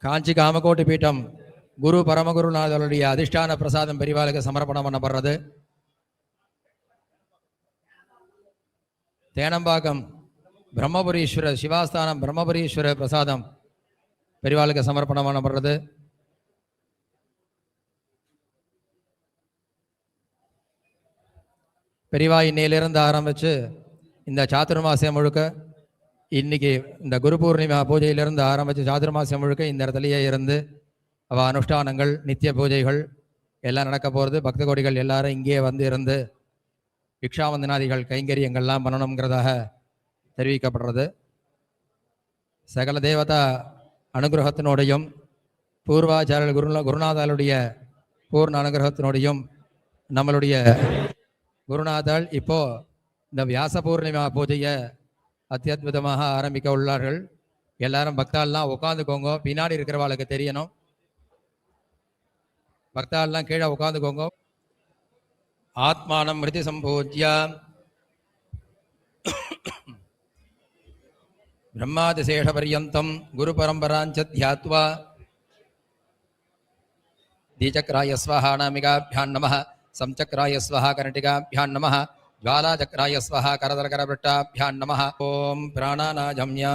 காஞ்சி காமகோட்டி பீட்டம் குரு பரமகுருநாதருடைய அதிஷ்டான பிரசாதம் பெரிவாளுக்கு சமர்ப்பணம் பண்ணப்படுறது. தேனம்பாக்கம் பிரம்மபுரீஸ்வரர் சிவாஸ்தானம் பிரம்மபுரீஸ்வரர் பிரசாதம் பெரிவாளுக்கு சமர்ப்பணம் பண்ணப்படுறது. பெரிவா இன்னையிலிருந்து ஆரம்பித்து இந்த சாதுர்மாசியம் முழுக்க, இன்னைக்கு இந்த குரு பூர்ணிமா பூஜையிலிருந்து ஆரம்பித்து சாதுர்மாசியம் முழுக்க இந்த இடத்துலையே இருந்து அவள் அனுஷ்டானங்கள் நித்திய பூஜைகள் எல்லாம் நடக்க போகிறது. பக்த கோடிகள் எல்லாரும் இங்கேயே வந்து இருந்து பிக்ஷாவந்தனாதிகள் கைங்கரியங்கள்லாம் பண்ணணுங்கிறதாக தெரிவிக்கப்படுறது. சகல தேவதா அனுகிரகத்தினோடையும் பூர்வாச்சாரியர்கள் குருநாதாளுடைய பூர்ண அனுகிரகத்தினோடையும் நம்மளுடைய குருநாதாள் இப்போ இந்த வியாச பூர்ணிமா பூஜையை அத்தியுதமாக ஆரம்பிக்க உள்ளார்கள். எல்லாரும் பக்தாள்லாம் உட்காந்துக்கோங்க, பின்னாடி இருக்கிறவாளுக்கு தெரியணும். பக்தாள்லாம் கீழே உட்காந்துக்கோங்க. ஆத்மானம் மிருதி சம்பூஜ்ய பிரம்மாதிசேஷ பர்யந்தம் குரு பரம்பராஞ்ச தியாத்வா தீச்சக்ராய ஸ்வஹா நாமிகாபியான் நமः, சம்சக்ராய ஸ்வஹா கர்ணிகாபியான் நமः, ज्वालाचक्राय स्वः करदलकरवृट्टाभ्यां नमः. ओम प्राणानाजम्या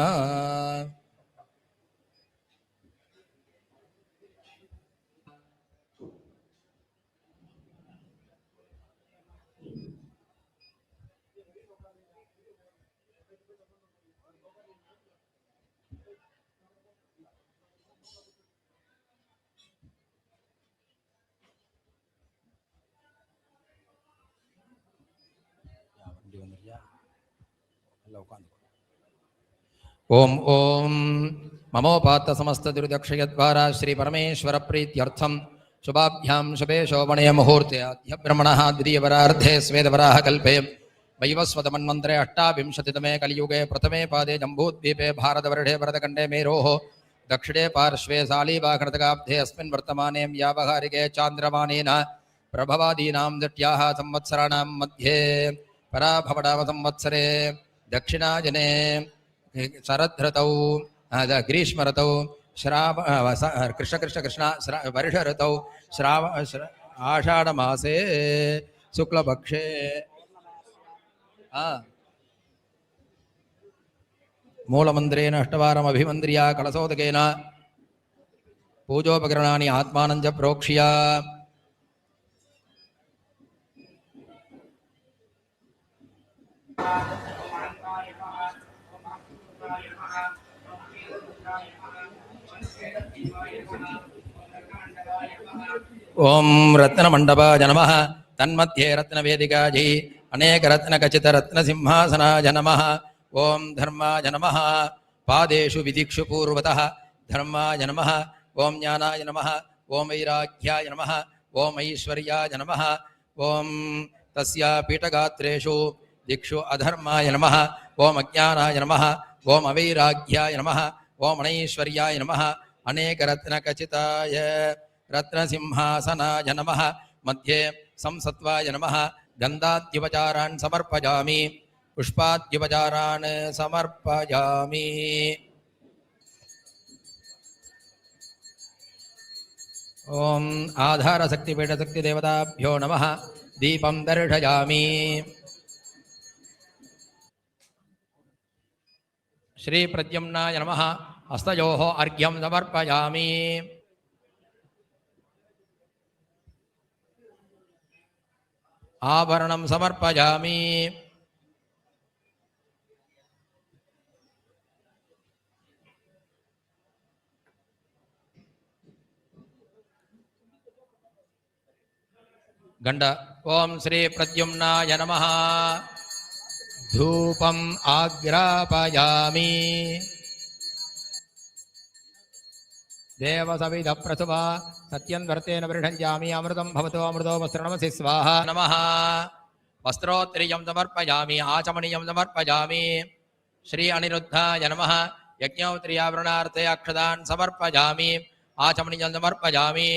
ओम ओम ममोपात समस्त दुर्दक्षयद्वारा श्री परमेश्वर प्रीत्यर्थम शुभाभ्यां शुभे शोभणे मुहूर्ते अद्य ब्रह्मणः द्वितीयवरार्धे स्वेदवराह कल्पे वैवस्वतमन्वन्तरे अष्टाविंशतितमे कलियुगे प्रथमे पादे जम्बूद्वीपे भारतवर्षे भरतखण्डे मेरोः दक्षिणे पार्श्वे शालीवाहनतकाब्धे अस्मिन् वर्तमाने व्यावहारिके चान्द्रमानेन प्रभवादीनां दट्याः संवत्सराणां मध्ये पराभवडाव संवत्सरे दक्षिणाजने शरदृतौ ग्रीष्म ऋतौ श्राव कृष्ण कृष्ण कृष्ण वर्ष ऋतौ श्राव आषाढ़ मासे शुक्लपक्षे मूलमंद्रेण अष्टवारम् अभिमंद्रिया कलशोदकेन पूजोपकरणानि आत्मानं च प्रोक्ष्य ओम रत्नमंडपाय नमः, तन्मध्ये रत्नवेदिकायै अनेक रत्नखचित रत्नसिंहासनाय नमः. ओम धर्माय नमः, पादेषु विदिक्षु पूर्वतः धर्माय नमः. ओम ज्ञानाय नमः, ओम वैराग्याय नमः, ओम ऐश्वर्याय नमः. ओम तस्या पीठगात्रेषु दिक्षु अधर्माय नमः. ओम अज्ञानाय नमः, ओम अवैराग्याय नमः, ओम अनैश्वर्याय नमः. अनेक रत्नखचिताय रत्नसिंहासनाय नमः. मध्ये संसत्वाय नमः. गन्धाद्युपचारान् समर्पयामि, पुष्पाद्युपचारान् समर्पयामि. ओम आधार शक्तिपीठ शक्ति देवताभ्यो नमः. दीपं दर्शयामि. श्री प्रद्युम्नाय नमः. हस्तयोः अर्घ्यं समर्पयामि. आभरणं समर्पयामि. गंड ओम श्री प्रद्युम्नाय नमः. धूपम् आग्रापयामि. देवसविध प्रसुवा सत्यन्वर्तेन वृषञ्जामि. अमृतं भवतो अमृतो वस्त्रनमसि स्वाहा. नमः. वस्त्रोत्तरीयं समर्पयामि. आचमनीयं समर्पयामि. श्री अनिरुद्धाय नमः. यज्ञोत्तरीयावरणार्थे अक्षतान् समर्पयामि. आचमनीयं समर्पयामि.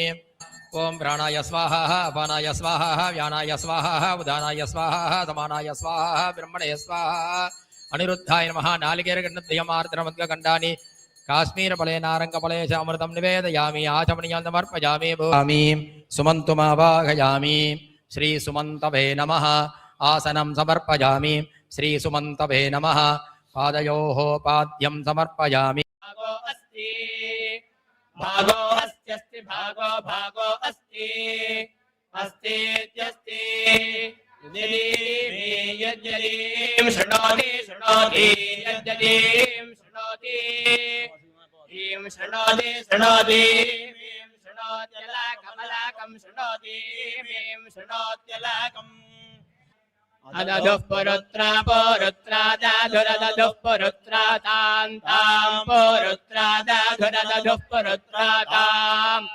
ओम प्राणाय स्वाहा, अपानाय स्वाहा, व्यानाय स्वाहा, उदानाय स्वाहा, समानाय स्वाहा, ब्रह्मणे स्वाहा. अनिरुद्धाय नमः. नालिकेरगण्डद्वयमार्द्रमद्गण्डानि काश्मीरफले नारङ्गफले च अमृतं निवेदयामि आचमनीयं समर्पयामि भूमि सुमन्तुमावाहयामि श्रीसुमन्तवे नमः आसनं समर्पयामि श्रीसुमन्तवे नमः पादयोः पाद्यं समर्पयामि भागो अस्ति भागो अस्त्यस्ति भागो भागो अस्ति अस्तीत्यस्ति यद्यदीं शृणोति शृणोति यद्यदीं शृणोति ीं शृणोति शृणोति ीं शृणोत्यलाकमलाकं शृणोति ीं शृणोत्यलाकम् अदधुः पुरुत्रा पुरुत्रादाधुरदधुः पुरुत्रातान्तां पुरुत्रादाधुरदधुः पुरुत्राताम्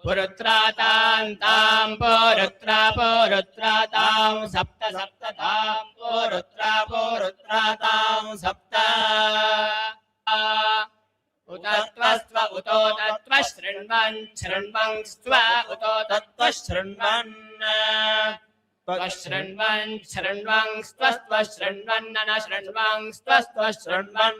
पुरुत्रातान्तां पुरुत्रा पुरुत्रातां सप्त सप्ततां पुरुत्रा पुरुत्रातां सप्त उत त्वस्त्व उतो तत्त्व शृण्वन् शृण्वन् स्त्व उतो तत्त्व शृण्वन् शृण्वन् शृण्वन् स्त्वस्त्व शृण्वन् न शृण्वन् स्त्वस्त्व शृण्वन्